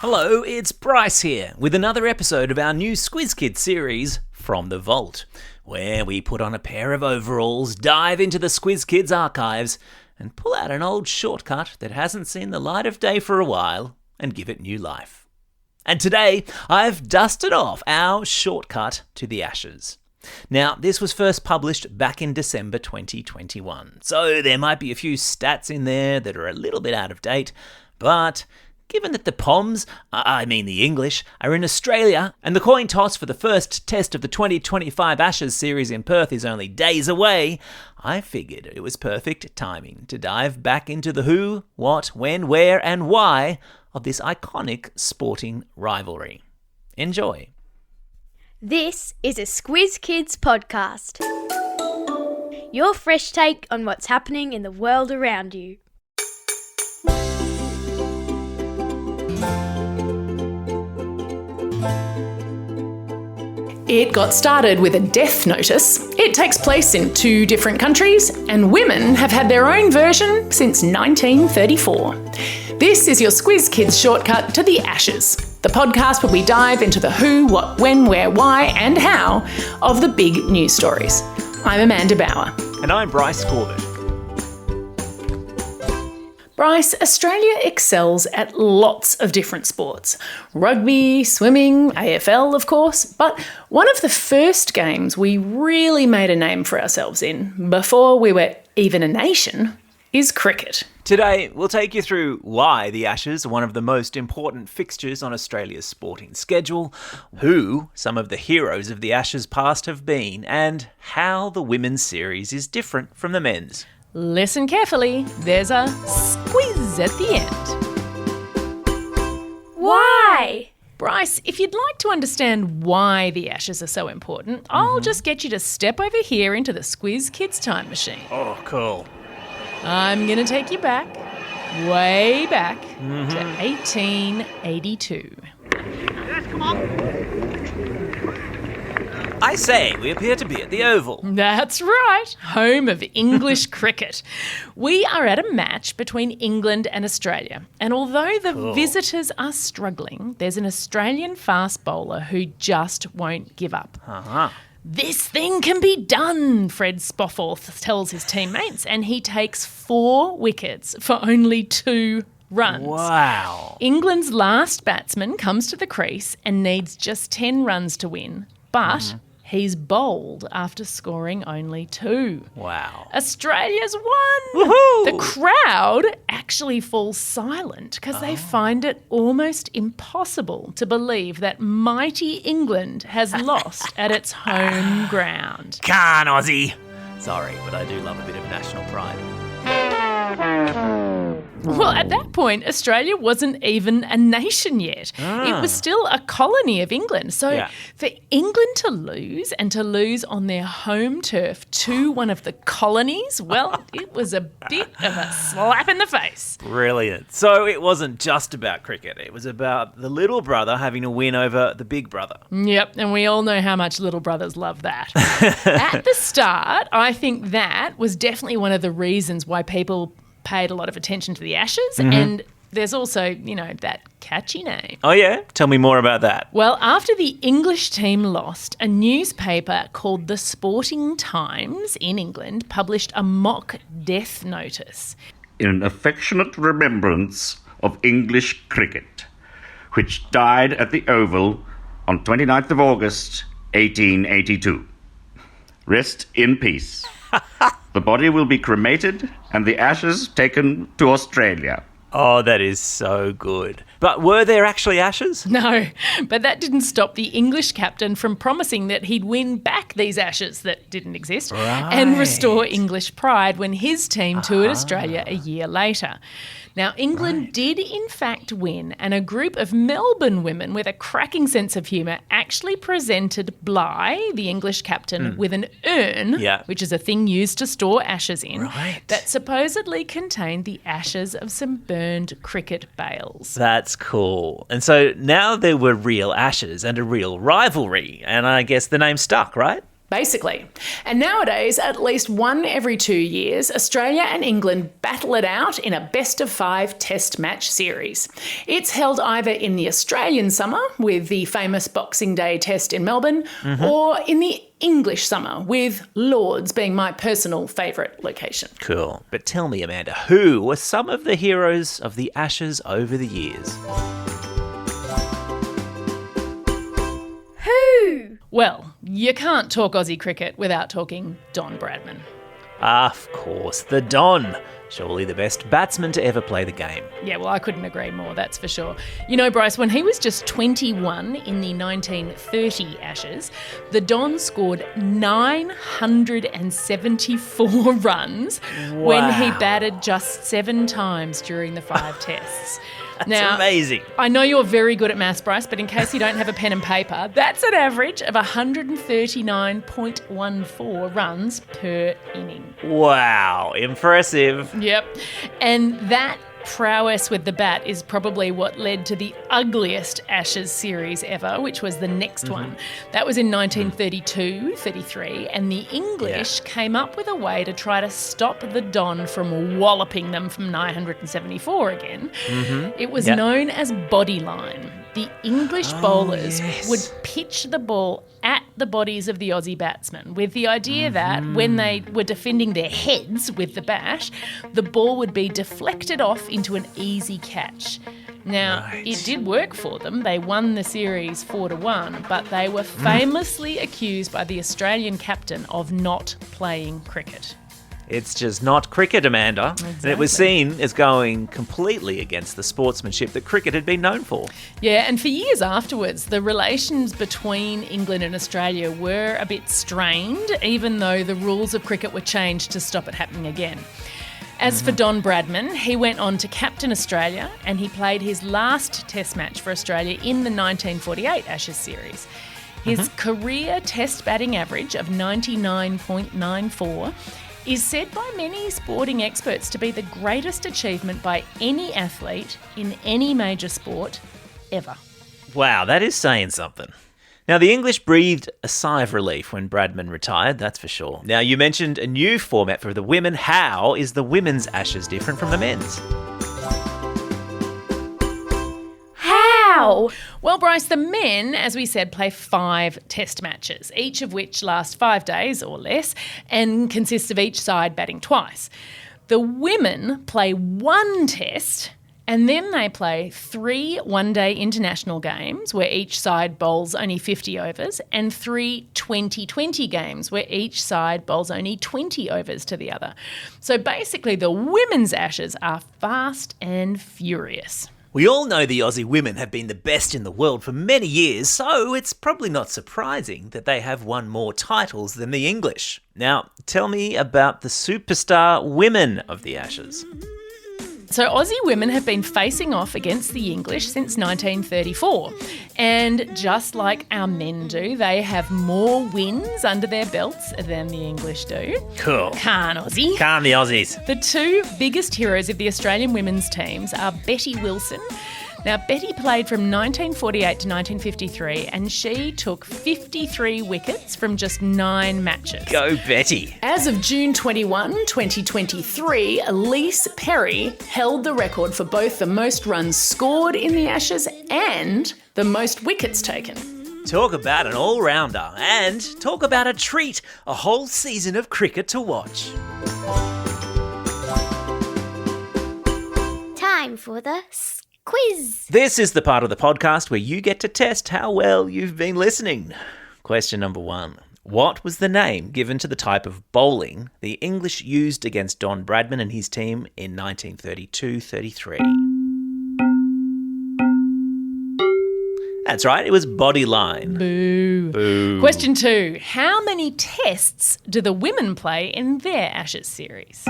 Hello, it's Bryce here with another episode of our new Squiz Kids series, From the Vault, where we put on a pair of overalls, dive into the Squiz Kids archives, and pull out an old shortcut that hasn't seen the light of day for a while and give it new life. And today, I've dusted off our shortcut to the Ashes. Now, this was first published back in December 2021, so there might be a few stats in there that are a little bit out of date, but given that the Poms, the English, are in Australia, and the coin toss for the first test of the 2025 Ashes series in Perth is only days away, I figured it was perfect timing to dive back into the who, what, when, where, and why of this iconic sporting rivalry. Enjoy. This is a Squiz Kids podcast. Your fresh take on what's happening in the world around you. It got started with a death notice. It takes place in 2 different countries, and women have had their own version since 1934. This is your Squiz Kids shortcut to the Ashes, the podcast where we dive into the who, what, when, where, why, and how of the big news stories. I'm Amanda Bauer. And I'm Bryce Corbett. Bryce, Australia excels at lots of different sports. Rugby, swimming, AFL, of course. But one of the first games we really made a name for ourselves in, before we were even a nation, is cricket. Today, we'll take you through why the Ashes are one of the most important fixtures on Australia's sporting schedule, who some of the heroes of the Ashes past have been, and how the women's series is different from the men's. Listen carefully, there's a squeeze at the end. Why? Bryce, if you'd like to understand why the Ashes are so important, I'll just get you to step over here into the Squiz Kids time machine. Oh, cool. I'm going to take you back, way back, to 1882. Yes, come on. I say, we appear to be at the Oval. That's right, home of English cricket. We are at a match between England and Australia. And although the visitors are struggling, there's an Australian fast bowler who just won't give up. This thing can be done, Fred Spofforth tells his teammates, and he takes 4 wickets for only 2 runs. Wow. England's last batsman comes to the crease and needs just 10 runs to win, but he's bowled after scoring only 2. Wow. Australia's won! Woohoo! The crowd actually falls silent because they find it almost impossible to believe that mighty England has lost at its home ground. Can Aussie. Sorry, but I do love a bit of national pride. Well, at that point, Australia wasn't even a nation yet. It was still a colony of England. So for England to lose, and to lose on their home turf to one of the colonies, well, it was a bit of a slap in the face. Brilliant. So it wasn't just about cricket. It was about the little brother having a win over the big brother. Yep, and we all know how much little brothers love that. At the start, I think that was definitely one of the reasons why people paid a lot of attention to the Ashes, and there's also, that catchy name. Oh yeah? Tell me more about that. Well, after the English team lost, a newspaper called The Sporting Times in England published a mock death notice. In affectionate remembrance of English cricket, which died at the Oval on 29th of August, 1882. Rest in peace. The body will be cremated and the ashes taken to Australia. Oh, that is so good. But were there actually Ashes? No, but that didn't stop the English captain from promising that he'd win back these Ashes that didn't exist and restore English pride when his team toured Australia a year later. Now, England did in fact win, and a group of Melbourne women with a cracking sense of humour actually presented Bligh, the English captain, with an urn, which is a thing used to store ashes in, that supposedly contained the ashes of some burned cricket bales. That's cool. And so now there were real Ashes and a real rivalry, and I guess the name stuck, right? basically. And nowadays, at least one every 2 years, Australia and England battle it out in a best-of-5 test match series. It's held either in the Australian summer, with the famous Boxing Day test in Melbourne, or in the English summer, with Lords being my personal favourite location. Cool. But tell me, Amanda, who were some of the heroes of the Ashes over the years? Who? Well, you can't talk Aussie cricket without talking Don Bradman. Of course, the Don. Surely the best batsman to ever play the game. Yeah, well, I couldn't agree more, that's for sure. You know, Bryce, when he was just 21 in the 1930 Ashes, the Don scored 974 runs when he batted just 7 times during the 5 tests. That's amazing. I know you're very good at maths, Bryce, but in case you don't have a pen and paper, that's an average of 139.14 runs per inning. Wow, impressive. Yep. And that prowess with the bat is probably what led to the ugliest Ashes series ever, which was the next one. That was in 1932-33, and the English came up with a way to try to stop the Don from walloping them from 974 again. It was known as body line. The English bowlers would pitch the ball at the bodies of the Aussie batsmen, with the idea that when they were defending their heads with the bat, the ball would be deflected off into an easy catch. Now, it did work for them. They won the series 4-1, but they were famously accused by the Australian captain of not playing cricket. It's just not cricket, Amanda. Exactly. And it was seen as going completely against the sportsmanship that cricket had been known for. Yeah, and for years afterwards, the relations between England and Australia were a bit strained, even though the rules of cricket were changed to stop it happening again. As for Don Bradman, he went on to captain Australia, and he played his last test match for Australia in the 1948 Ashes series. His career test batting average of 99.94 is said by many sporting experts to be the greatest achievement by any athlete in any major sport ever. Wow, that is saying something. Now, the English breathed a sigh of relief when Bradman retired, that's for sure. Now, you mentioned a new format for the women. How is the women's Ashes different from the men's? How? Well, Bryce, the men, as we said, play 5 test matches, each of which last 5 days or less and consists of each side batting twice. The women play 1 test and then they play 3 one-day international games where each side bowls only 50 overs and 3 20-20 games where each side bowls only 20 overs to the other. So basically the women's Ashes are fast and furious. We all know the Aussie women have been the best in the world for many years, so it's probably not surprising that they have won more titles than the English. Now, tell me about the superstar women of the Ashes. So Aussie women have been facing off against the English since 1934. And just like our men do, they have more wins under their belts than the English do. Cool. Can't Aussie. Calm the Aussies. The 2 biggest heroes of the Australian women's teams are Betty Wilson. Now, Betty played from 1948 to 1953 and she took 53 wickets from just 9 matches. Go Betty. As of June 21, 2023, Elise Perry held the record for both the most runs scored in the Ashes and the most wickets taken. Talk about an all-rounder and talk about a treat, a whole season of cricket to watch. Time for the quiz. This is the part of the podcast where you get to test how well you've been listening. Question number 1. What was the name given to the type of bowling the English used against Don Bradman and his team in 1932-33? That's right, it was body line. Boo. Boo. Question 2. How many tests do the women play in their Ashes series?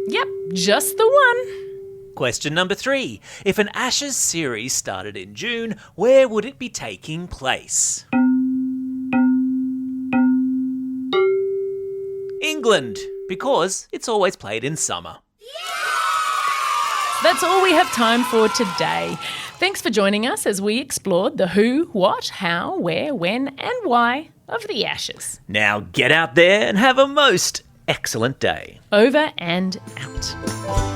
Yep, just the 1. Question number 3. If an Ashes series started in June, where would it be taking place? England, because it's always played in summer. That's all we have time for today. Thanks for joining us as we explored the who, what, how, where, when and why of the Ashes. Now get out there and have a most excellent day. Over and out.